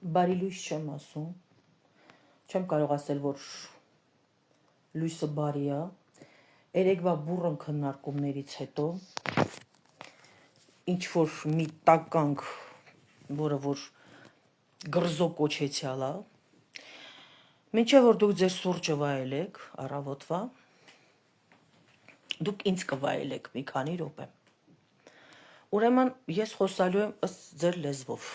Բարի լույս չեմ ասում, չեմ կարող ասել, որ լույսը բարի է, երեկվա բուռն քննարկումներից հետո, ինչ-որ մի տականք, որը որ գրզո կոչեցյալ է, մինչև որ դուք ձեր սուրճը վայելեք առավոտվա, դուք ինձ կվայելեք մի քանի րոպե։ Ուրեմն ես խոսալու եմ ըստ ձեր լեզվով։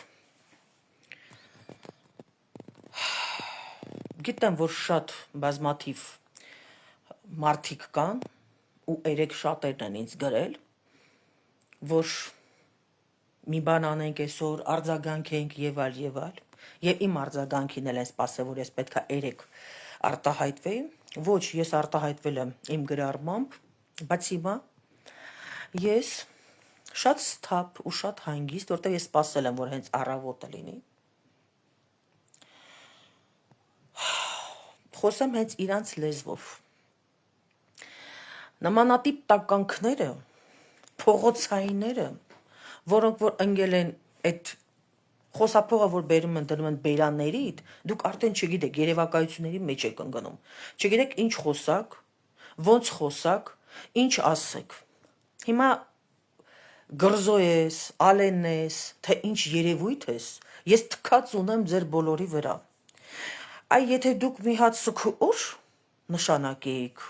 Գիտեմ, որ շատ բազմաթիվ մարդիկ կան, ու երեք շատերն են ինձ գրել, որ մի բան անենք այսօր, արձագանքենք եւ այլ, եւ իմ արձագանքին էլ են սպասել, որ ես պետք է երեք արտահայտվեի, ոչ, ես արտահայտվել եմ իմ գրառմամբ, բայց հիմա ես շատ սթափ ու շատ հանգիստ, որտեղ ես սպասել եմ, որ հենց առավոտը լինի, խոսեմ հենց իրանց լեզվով։ Նմանատիպ տականքները, փողոցայինները, որոնք որ ընկել են այդ խոսափողը, որ բերում են դնում են բերաններիդ, դուք արդեն չգիտեք, երևակայությունների մեջ եք ընկնում, չգիտեք ինչ խոսակ, ոնց խոսակ, ինչ ասեք։ Հիմա գրզո ես, ալեն ես, թե ինչ երևույթ ես, ես թքած ունեմ ձեր բոլորի վրա։ Այ եթե դուք մի հատ սքուր նշանակեիք,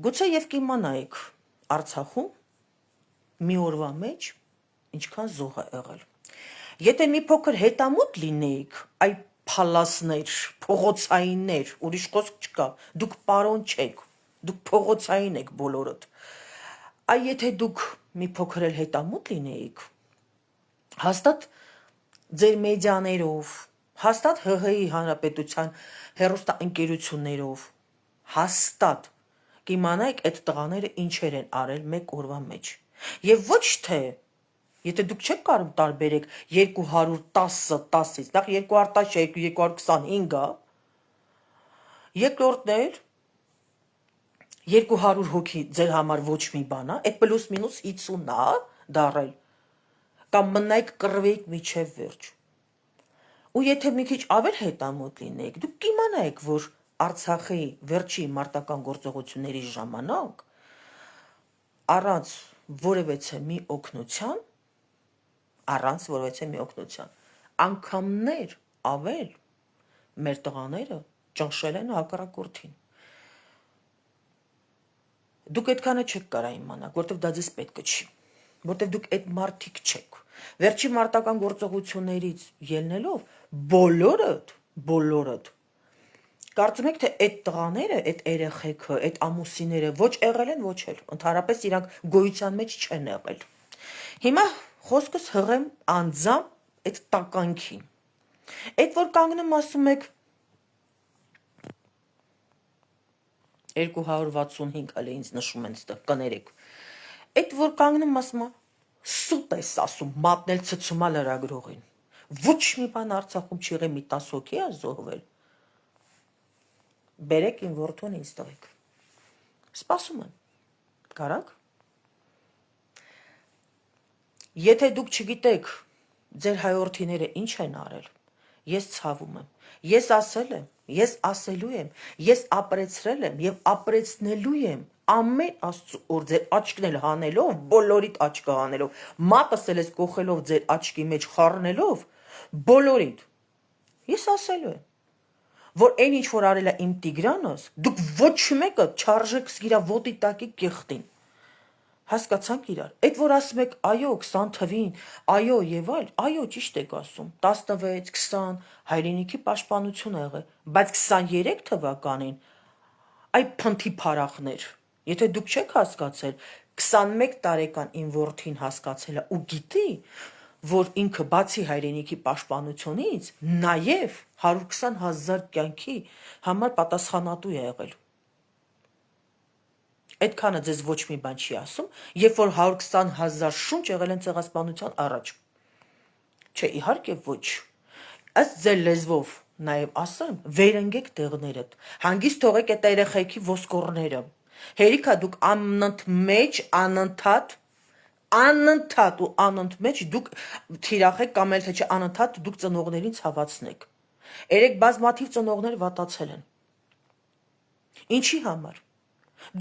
գուցե եւ կիմանայիք Արցախում մի օրվա մեջ ինչքան զոհ է եղել։ Եթե մի փոքր հետամուտ լինեիք, այ փալասներ, փողոցայիններ, ուրիշ խոսք չկա, դուք պարոն չեք, դուք փողոցային եք բոլորդ։ Այ եթե դուք մի փոքր էլ հետամուտ լինեիք, հաստատ ձեր մեդիաներով, հաստատ ՀՀ-ի հանրապետության հեռուստաընկերություններով, հաստատ կիմանայիք այդ տղաները ինչեր են արել մեկ օրվա մեջ։ Եվ ոչ թե, եթե դուք չեք կարող տարբերեք 210-10-ից, նախ 212, 225-ը, երկրորդներ 200 հոգի ձեր համար ոչ մի բան է, այդ պլյուս մինուս 50-ն է դարել, կամ մնայիք կռվեիք միջև վերջ։ Ու եթե մի քիչ ավել հետամուտ լինեիք, դուք կիմանայիք, որ Արցախի վերջի մարտական գործողությունների ժամանակ առանց որևէ մի օգնության, անգամներ ավել մեր տղաները ճնշել են հակառակորդին։ Դուք այդքանը չեք կարող իմանալ, որտեվ դա ձեզ պետք չի, որտեվ դուք այդ մարդիկ չեք։ Վերջի մարտական գործողություններից ելնելով բոլորդ կարծում եք, թե այդ տղաները, այդ երեխեքը, այդ ամուսինները ոչ եղել են, ոչ էլ, ընդհանրապես իրանք գոյության մեջ չեն եղել։ Հիմա խոսքս հղեմ անձամբ այդ տականքին։ Այդ որ կանգնեմ ասում եք 265 հələ ինձ նշում են ստեղ, կներեք։ Այդ որ կանգնում ասում սուտ ես ասում, մատնել ցցումա լրագրողին։ Ոչ մի բան Արցախում չի եղել, մի 10 հոգի է զոհվել։ Բերեք իմ որդուն ինձ տվեք։ Սպասում եմ։ Կարաք։ Եթե դուք չգիտեք ձեր հայորդիները ինչ են արել, ես ցավում եմ։ Ես ասել եմ, ես ասելու եմ, ես ապրեցրել եմ եւ ապրեցնելու եմ ամեն Աստծո օր ձեր աչքն էլ հանելով, բոլորիդ աչքը հանելով, մատս էլ ես կողելով ձեր աչքի մեջ խառնելով, բոլորիդ։ Ես ասելու եմ, որ այն ինչ որ արել է իմ Տիգրանս, դուք ոչ մեկը չարժեք իրա ոտի տակի կեղտին։ Հասկացանք իրար։ Այդ որ ասում եք, այո, 20 թվին, այո եւ այլ, այո, ճիշտ եք ասում։ 16, 20 հայրենիքի պաշտպանություն ա եղել, բայց 23 թվականին այ փնթի փարախներ։ Եթե դուք չեք հասկացել, 21 տարեկան իմ որդին հասկացել է ու գիտի, որ ինքը բացի հայրենիքի պաշտպանությունից նաեւ 120,000 կյանքի համար պատասխանատու է եղել։ Այդքանը ձեզ ոչ մի բան չի ասում, երբ որ 120,000 շունչ եղել են ցեղասպանության առաջ։ Չէ, իհարկե ոչ։ Ըստ ձեր լեզվով նաեւ ասեմ, վերընկեք տեղներդ, հանգիստ թողեք այդ երեխեքի ոսկորները։ Հերիքա դուք անընդմեջ, անընդհատ անընդհատ ու անընդմեջ դուք թիրախեք կամ էլ թե չէ անընդհատ դուք ծնողներին ցավացնեք։ Երեք բազմաթիվ ծնողներ վատացել են։ Ինչի համար։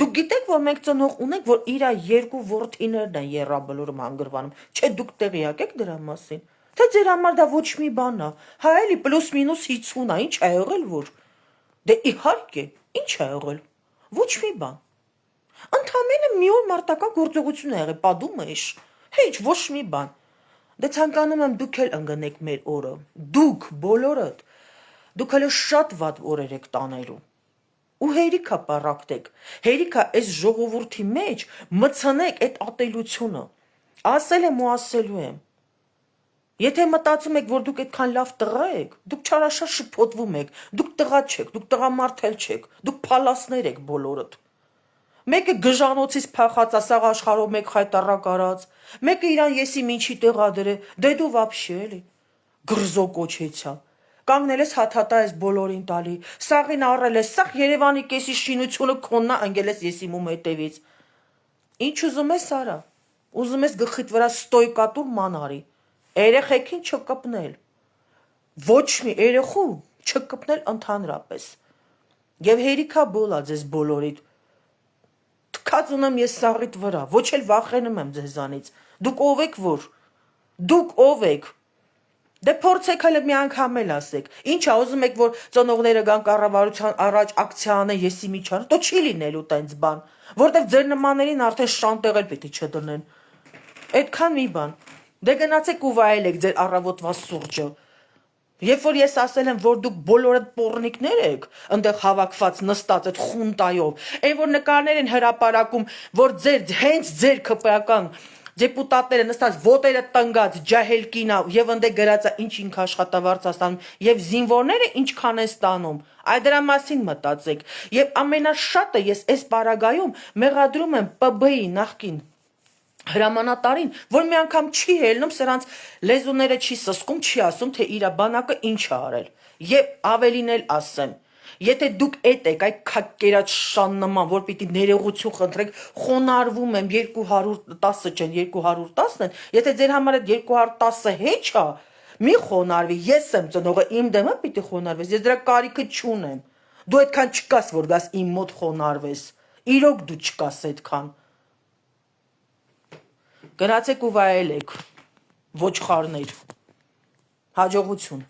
Դուք գիտեք, որ մենք ծնող ունենք, որ իր երկու որդիներն են եռաբլուրում հանգրվանում։ Չէ, դուք տեղյակ եք դրա մասին։ Թե ձեր համար դա ոչ մի բան է։ Հա էլի պլյուս-մինուս 50 է, ինչ ա եղել որ։ Դե իհարկե, ինչ ա եղել։ Ոչ մի բան։ Ընդամենը մի օր մարտական գործողություն է եղել, պատումը իշ։ Հեչ ոչ մի բան։ Դե ցանկանում եմ դուք էլ ընկնեք մեր օրը։ Դուք բոլորդ։ Դուք հələ շատ վատ օրեր եք տանելու։ Ու հերիքա պարակտեք, հերիքա այս ժողովրդի մեջ մցնեք այդ ատելությունը, ասել եմ ու ասելու եմ, եթե մտածում եք, որ դուք այդքան լավ տղա եք, դուք չարաշար շփոթվում եք, դուք տղա չեք, դուք տղամարդ էլ չեք, դուք փալասներ եք բոլորդ, մեկը գժանոցից փախած ասաղ աշխարհով մեկ խայտարակ արած, մեկը իրան եսի մինչի տեղա դրե, դե դու վաբշե էլի, գրզո կոչեցյա, կանգնել ես հաթաթա ես բոլորին տալի, սաղին առել ես, սաղ Երևանի կեսի շինությունը քոննա ընգել ես եսիմում հետևից, ինչ ուզում ես արա, ուզում ես գլխիդ վրա ստոյկատուր ման արի, երեխեքին չկպնել, ոչ մի երեխու չկպնել ընդհանրապես, և հերիքա բոլա ձեզ բոլորիդ, թքած ունեմ ես սաղիդ վրա, ոչ էլ վախենում եմ ձեզանից, դուք ով եք որ, դուք ով եք, դե փորձեք հələ մի անգամ էլ ասեք, ինչա ուզում եք որ ծնողները գան կառավարության առաջ ակցիա անեն եսի միջան, դո չի լինելու տենց բան, որտեվ ձեր նմաններին արդեն շանտեղ էլ պիտի չդնեն, այդքան մի բան, դե գնացեք ու վայելեք ձեր առավոտվա սուրճը, երբ որ ես ասել եմ, որ դուք բոլորդ պոռնիկներ եք, ընդեղ հավաքված նստած այդ խունտայով, այն որ նկարներ են հրապարակում, որ հենց ձեր ԿՊԱ-ական դեպուտատները նստած ոտերը տնգած ջահել կինա եւ ընդ է գրած է ինչ ինք աշխատավարձ է ստանում եւ զինվորները ինչքան են ստանում այ դրա մասին մտածեք եւ ամենաշատը ես այս պարագայում մեղադրում եմ ՊԲ-ի նախկին հրամանատարին որ մի անգամ չի ելնում սրանց լեզուները չի սսկում չի ասում թե իր բանակը ինչ է արել եւ ավելին էլ ասեմ Եթե դուք էդ եք այդ քակերած շան նման, որ պիտի ներողություն խնդրեք, խոնարհվում եմ 210 չեն 210 են, եթե ձեր համար այդ 210-ը հեչ է, մի խոնարհվի, ես եմ ծնողը, իմ դեմը պիտի խոնարհվես, ես դրա կարիքը չունեմ։ Դու այդքան չկաս, որ գաս իմ մոտ խոնարհվես։ Իրոք դու չկաս այդքան։ Գնացեք ու վայելեք, ոչխարներ։ Հաջողություն։